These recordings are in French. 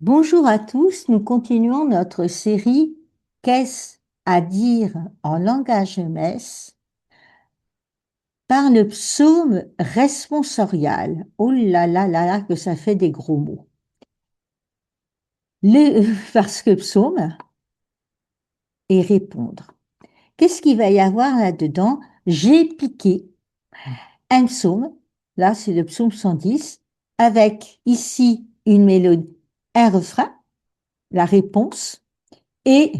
Bonjour à tous, nous continuons notre série Qu'est-ce à dire en langage messe par le psaume responsorial. Oh là là là là, que ça fait des gros mots. Parce que psaume et répondre. Qu'est-ce qu'il va y avoir là-dedans? J'ai piqué un psaume, là c'est le psaume 110, avec ici une mélodie, un refrain, la réponse, et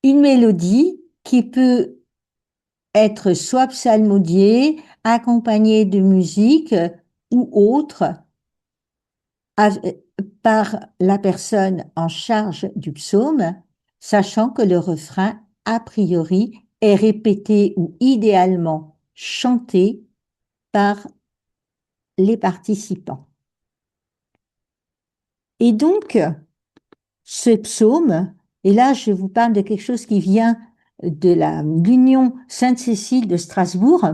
une mélodie qui peut être soit psalmodié, accompagné de musique ou autre av- par la personne en charge du psaume, sachant que le refrain, a priori, est répété ou idéalement chanté par les participants. Et donc, ce psaume, et là je vous parle de quelque chose qui vient de l'Union Sainte-Cécile de Strasbourg.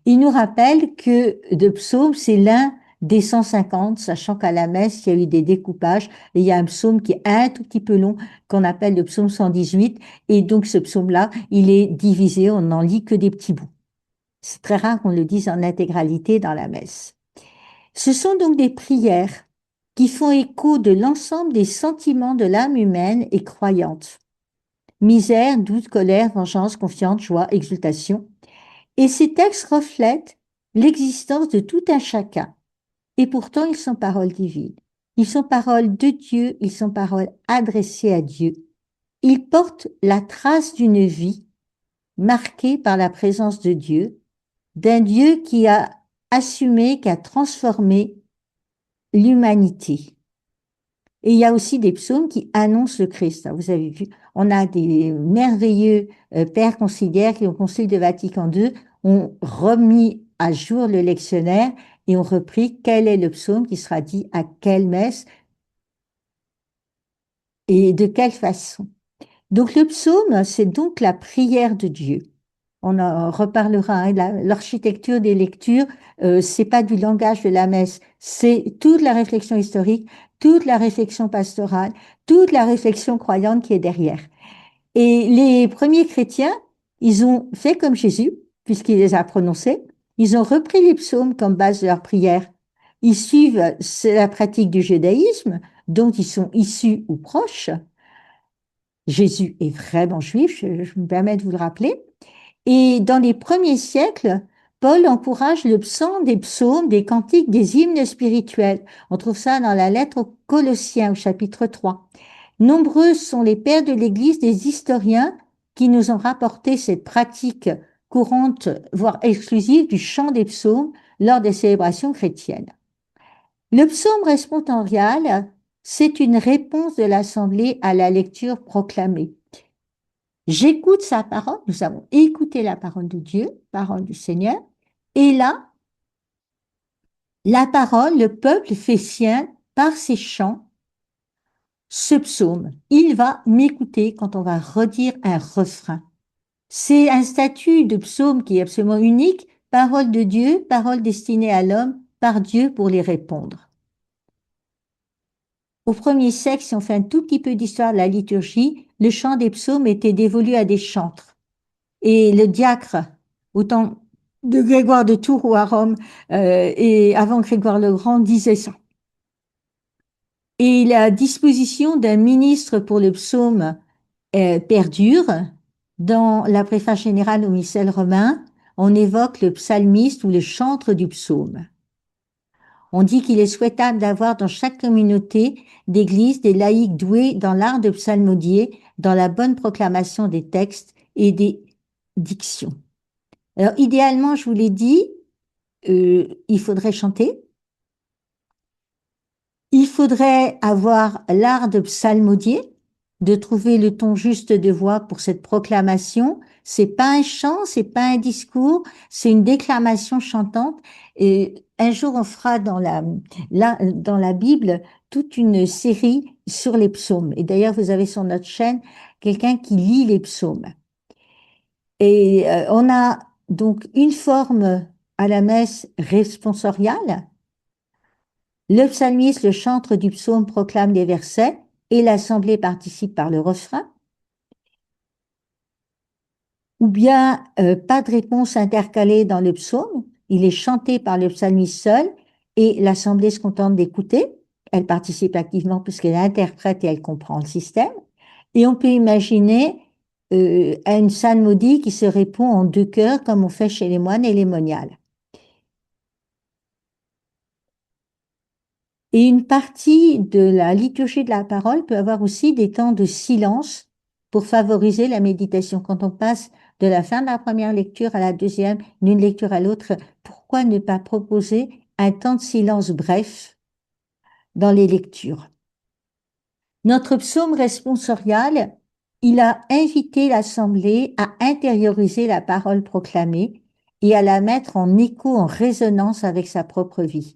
Il nous rappelle que de psaume, c'est l'un des 150, sachant qu'à la messe, il y a eu des découpages, et il y a un psaume qui est un tout petit peu long, qu'on appelle le psaume 118, et donc ce psaume-là, il est divisé, on n'en lit que des petits bouts. C'est très rare qu'on le dise en intégralité dans la messe. Ce sont donc des prières qui font écho de l'ensemble des sentiments de l'âme humaine et croyante. Misère, doute, colère, vengeance, confiance, joie, exultation. Et ces textes reflètent l'existence de tout un chacun. Et pourtant, ils sont paroles divines. Ils sont paroles de Dieu, ils sont paroles adressées à Dieu. Ils portent la trace d'une vie marquée par la présence de Dieu, d'un Dieu qui a assumé, qui a transformé l'humanité. Et il y a aussi des psaumes qui annoncent le Christ. Vous avez vu, on a des merveilleux pères conciliaires qui, au Concile de Vatican II, ont remis à jour le lectionnaire et ont repris quel est le psaume qui sera dit à quelle messe et de quelle façon. Donc le psaume, c'est donc la prière de Dieu. On en reparlera, hein. L'architecture des lectures, c'est pas du langage de la messe, c'est toute la réflexion historique, toute la réflexion pastorale, toute la réflexion croyante qui est derrière. Et les premiers chrétiens, ils ont fait comme Jésus, puisqu'il les a prononcés. Ils ont repris les psaumes comme base de leur prière. Ils suivent c'est la pratique du judaïsme, dont ils sont issus ou proches. Jésus est vraiment juif, je me permets de vous le rappeler. Et dans les premiers siècles, Paul encourage le psaume des psaumes, des cantiques, des hymnes spirituels. On trouve ça dans la lettre aux Colossiens au chapitre 3. Nombreux sont les pères de l'Église, des historiens qui nous ont rapporté cette pratique courante, voire exclusive, du chant des psaumes lors des célébrations chrétiennes. Le psaume responsorial, c'est une réponse de l'Assemblée à la lecture proclamée. J'écoute sa parole, nous avons écouté la parole de Dieu, parole du Seigneur, et là, la parole, le peuple fait sien par ses chants ce psaume. Il va m'écouter quand on va redire un refrain. C'est un statut de psaume qui est absolument unique, parole de Dieu, parole destinée à l'homme, par Dieu pour les répondre. Au premier siècle, si on fait un tout petit peu d'histoire de la liturgie, le chant des psaumes était dévolu à des chantres. Et le diacre, au temps de Grégoire de Tours ou à Rome, et avant Grégoire le Grand, disait ça. Et la disposition d'un ministre pour le psaume perdure. Dans la préface générale au missel romain, on évoque le psalmiste ou le chantre du psaume. On dit qu'il est souhaitable d'avoir dans chaque communauté d'église des laïcs doués dans l'art de psalmodier, dans la bonne proclamation des textes et des dictions. Alors, idéalement, je vous l'ai dit, il faudrait chanter. Il faudrait avoir l'art de psalmodier, de trouver le ton juste de voix pour cette proclamation. C'est pas un chant, c'est pas un discours, c'est une déclamation chantante. Et un jour, on fera dans la Bible toute une série sur les psaumes. Et d'ailleurs, vous avez sur notre chaîne quelqu'un qui lit les psaumes. Et on a donc une forme à la messe responsoriale. Le psalmiste, le chantre du psaume, proclame des versets et l'assemblée participe par le refrain. Ou bien pas de réponse intercalée dans le psaume, il est chanté par le psalmiste seul et l'assemblée se contente d'écouter. Elle participe activement puisqu'elle interprète et elle comprend le système. Et on peut imaginer à une psalmodie qui se répond en deux chœurs comme on fait chez les moines et les moniales. Et une partie de la liturgie de la parole peut avoir aussi des temps de silence pour favoriser la méditation. Quand on passe de la fin de la première lecture à la deuxième, d'une lecture à l'autre, pourquoi ne pas proposer un temps de silence bref dans les lectures? Notre psaume responsorial, il a invité l'assemblée à intérioriser la parole proclamée et à la mettre en écho, en résonance avec sa propre vie.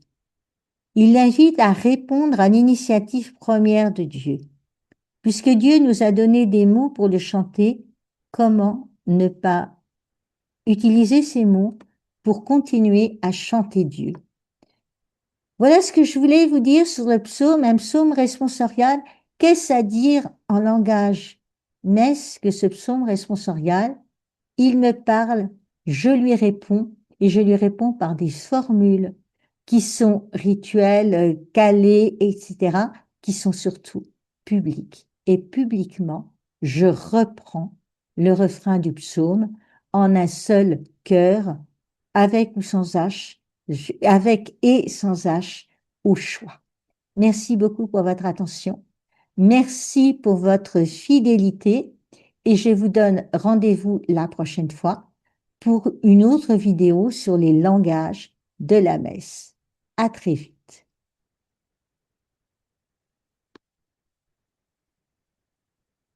Il l'invite à répondre à l'initiative première de Dieu. Puisque Dieu nous a donné des mots pour le chanter, comment ne pas utiliser ces mots pour continuer à chanter Dieu? Voilà ce que je voulais vous dire sur le psaume, un psaume responsorial. Qu'est-ce à dire en langage n'est-ce que ce psaume responsorial? Il me parle, je lui réponds, et je lui réponds par des formules qui sont rituelles, calées, etc., qui sont surtout publiques. Et publiquement, je reprends le refrain du psaume en un seul chœur, avec ou sans H, avec et sans H, au choix. Merci beaucoup pour votre attention. Merci pour votre fidélité et je vous donne rendez-vous la prochaine fois pour une autre vidéo sur les langages de la messe. À très vite.